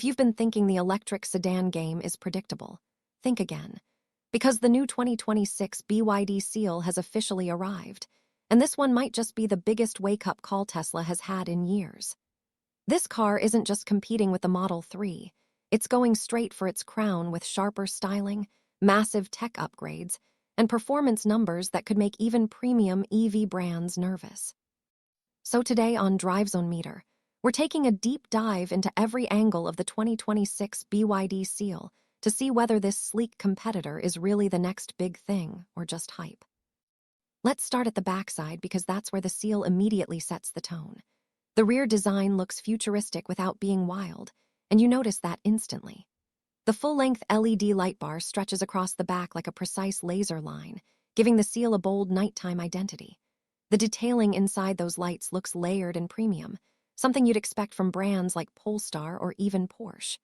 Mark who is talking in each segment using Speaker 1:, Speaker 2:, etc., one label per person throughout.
Speaker 1: If you've been thinking the electric sedan game is predictable, think again. Because the new 2026 BYD Seal has officially arrived, and this one might just be the biggest wake-up call Tesla has had in years. This car isn't just competing with the Model 3, it's going straight for its crown with sharper styling, massive tech upgrades, and performance numbers that could make even premium EV brands nervous. So today on DriveZone Meter, we're taking a deep dive into every angle of the 2026 BYD Seal to see whether this sleek competitor is really the next big thing or just hype. Let's start at the backside because that's where the Seal immediately sets the tone. The rear design looks futuristic without being wild, and you notice that instantly. The full-length LED light bar stretches across the back like a precise laser line, giving the Seal a bold nighttime identity. The detailing inside those lights looks layered and premium, something you'd expect from brands like Polestar or even Porsche.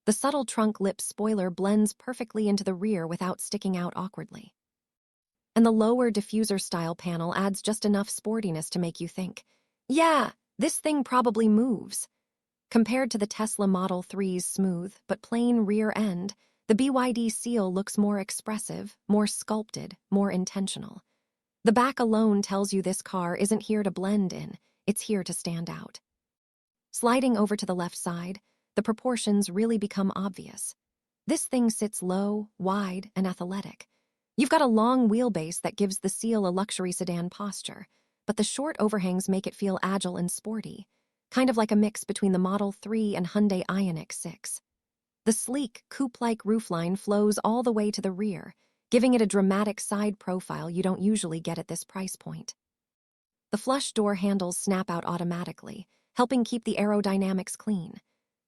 Speaker 1: The subtle trunk lip spoiler blends perfectly into the rear without sticking out awkwardly. And the lower diffuser-style panel adds just enough sportiness to make you think, yeah, this thing probably moves. Compared to the Tesla Model 3's smooth but plain rear end, the BYD Seal looks more expressive, more sculpted, more intentional. The back alone tells you this car isn't here to blend in, it's here to stand out. Sliding over to the left side, the proportions really become obvious. This thing sits low, wide, and athletic. You've got a long wheelbase that gives the Seal a luxury sedan posture, but the short overhangs make it feel agile and sporty, kind of like a mix between the Model 3 and Hyundai Ioniq 6. The sleek, coupe-like roofline flows all the way to the rear, giving it a dramatic side profile you don't usually get at this price point. The flush door handles snap out automatically, helping keep the aerodynamics clean.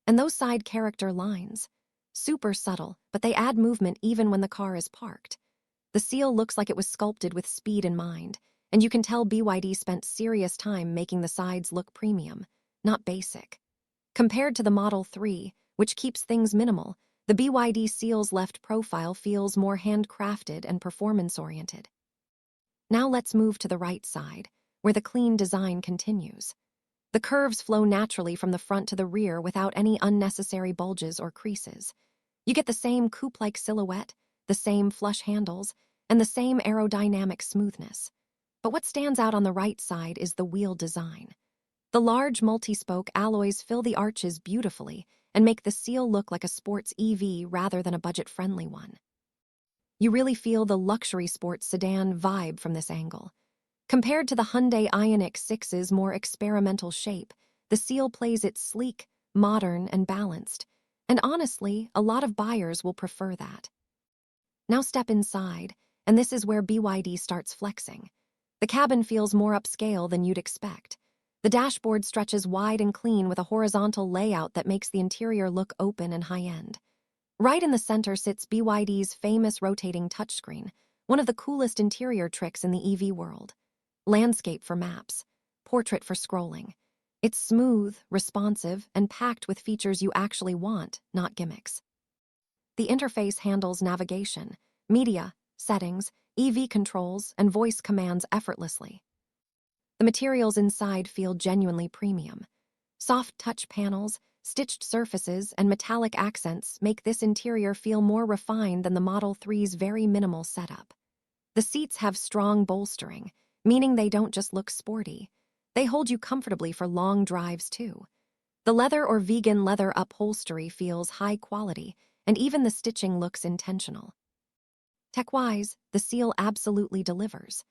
Speaker 1: And those side character lines, super subtle, but they add movement even when the car is parked. The Seal looks like it was sculpted with speed in mind, and you can tell BYD spent serious time making the sides look premium, not basic. Compared to the Model 3, which keeps things minimal, the BYD Seal's left profile feels more handcrafted and performance-oriented. Now let's move to the right side, where the clean design continues. The curves flow naturally from the front to the rear without any unnecessary bulges or creases. You get the same coupe-like silhouette, the same flush handles, and the same aerodynamic smoothness. But what stands out on the right side is the wheel design. The large multi-spoke alloys fill the arches beautifully and make the Seal look like a sports EV rather than a budget-friendly one. You really feel the luxury sports sedan vibe from this angle. Compared to the Hyundai Ioniq 6's more experimental shape, the Seal plays it sleek, modern, and balanced. And honestly, a lot of buyers will prefer that. Now step inside, and this is where BYD starts flexing. The cabin feels more upscale than you'd expect. The dashboard stretches wide and clean with a horizontal layout that makes the interior look open and high-end. Right in the center sits BYD's famous rotating touchscreen, one of the coolest interior tricks in the EV world. Landscape for maps, portrait for scrolling. It's smooth, responsive, and packed with features you actually want, not gimmicks. The interface handles navigation, media, settings, EV controls, and voice commands effortlessly. The materials inside feel genuinely premium. Soft touch panels, stitched surfaces, and metallic accents make this interior feel more refined than the Model 3's very minimal setup. The seats have strong bolstering, meaning they don't just look sporty. They hold you comfortably for long drives, too. The leather or vegan leather upholstery feels high quality, and even the stitching looks intentional. Tech-wise, the Seal absolutely delivers.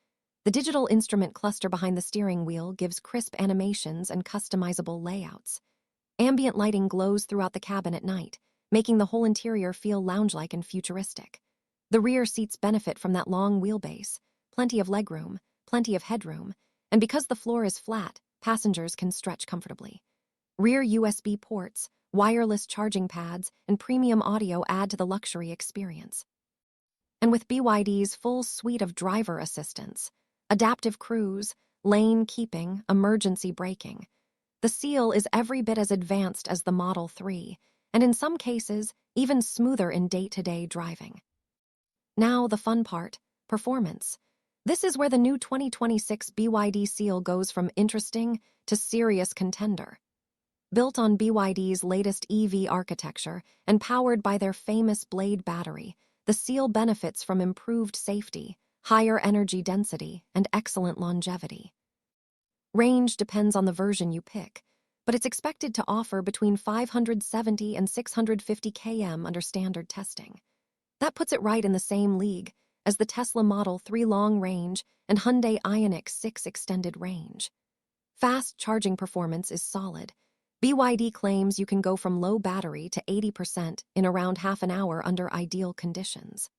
Speaker 1: The digital instrument cluster behind the steering wheel gives crisp animations and customizable layouts. Ambient lighting glows throughout the cabin at night, making the whole interior feel lounge-like and futuristic. The rear seats benefit from that long wheelbase, plenty of legroom, plenty of headroom, and because the floor is flat, passengers can stretch comfortably. Rear USB ports, wireless charging pads, and premium audio add to the luxury experience. And with BYD's full suite of driver assistance, adaptive cruise, lane keeping, emergency braking, the Seal is every bit as advanced as the Model 3, and in some cases, even smoother in day-to-day driving. Now the fun part, performance. This is where the new 2026 BYD Seal goes from interesting to serious contender. Built on BYD's latest EV architecture and powered by their famous Blade battery, the Seal benefits from improved safety, higher energy density, and excellent longevity. Range depends on the version you pick, but it's expected to offer between 570 and 650 km under standard testing. That puts it right in the same league as the Tesla Model 3 long range and Hyundai Ioniq 6 extended range. Fast charging performance is solid. BYD claims you can go from low battery to 80% in around half an hour under ideal conditions.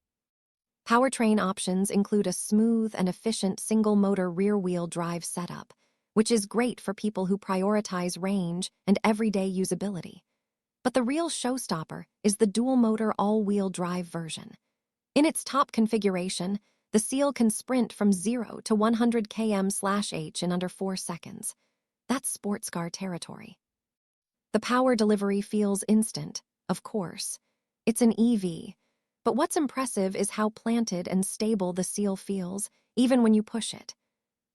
Speaker 1: Powertrain options include a smooth and efficient single-motor rear-wheel drive setup, which is great for people who prioritize range and everyday usability. But the real showstopper is the dual-motor all-wheel drive version. In its top configuration, the Seal can sprint from 0 to 100 km/h in under 4 seconds. That's sports car territory. The power delivery feels instant, of course. It's an EV. But what's impressive is how planted and stable the Seal feels, even when you push it.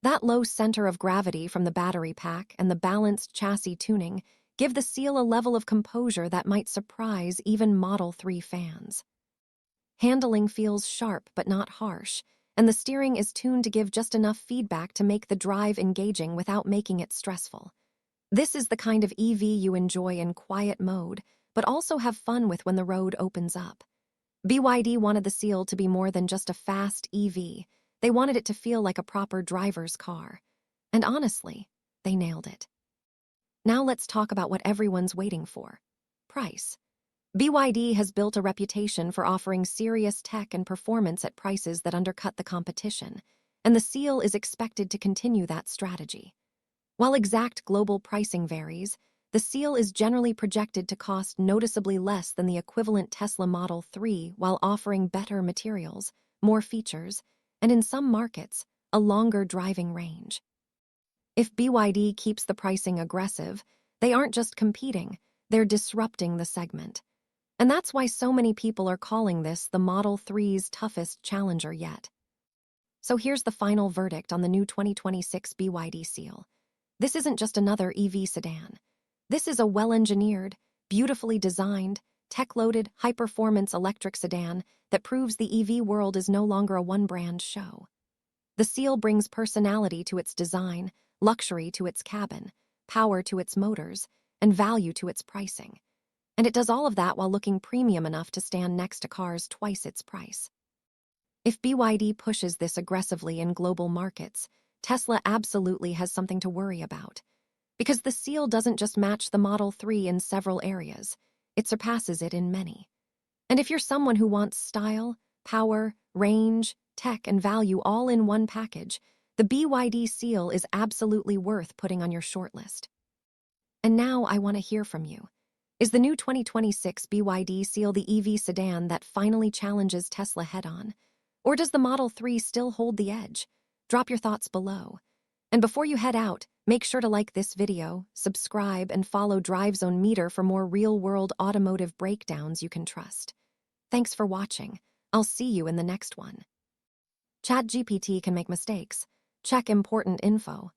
Speaker 1: That low center of gravity from the battery pack and the balanced chassis tuning give the Seal a level of composure that might surprise even Model 3 fans. Handling feels sharp but not harsh, and the steering is tuned to give just enough feedback to make the drive engaging without making it stressful. This is the kind of EV you enjoy in quiet mode, but also have fun with when the road opens up. BYD wanted the Seal to be more than just a fast EV. They wanted it to feel like a proper driver's car. And honestly, they nailed it. Now let's talk about what everyone's waiting for: price. BYD has built a reputation for offering serious tech and performance at prices that undercut the competition, and the Seal is expected to continue that strategy. While exact global pricing varies, the Seal is generally projected to cost noticeably less than the equivalent Tesla Model 3 while offering better materials, more features, and in some markets, a longer driving range. If BYD keeps the pricing aggressive, they aren't just competing, they're disrupting the segment. And that's why so many people are calling this the Model 3's toughest challenger yet. So here's the final verdict on the new 2026 BYD Seal. This isn't just another EV sedan. This is a well-engineered, beautifully designed, tech-loaded, high-performance electric sedan that proves the EV world is no longer a one-brand show. The Seal brings personality to its design, luxury to its cabin, power to its motors, and value to its pricing. And it does all of that while looking premium enough to stand next to cars twice its price. If BYD pushes this aggressively in global markets, Tesla absolutely has something to worry about. Because the Seal doesn't just match the Model 3 in several areas, it surpasses it in many. And if you're someone who wants style, power, range, tech, and value all in one package, the BYD Seal is absolutely worth putting on your shortlist. And now I want to hear from you. Is the new 2026 BYD Seal the EV sedan that finally challenges Tesla head-on? Or does the Model 3 still hold the edge? Drop your thoughts below. And before you head out, make sure to like this video, subscribe, and follow DriveZone Meter for more real-world automotive breakdowns you can trust. Thanks for watching. I'll see you in the next one. ChatGPT can make mistakes. Check important info.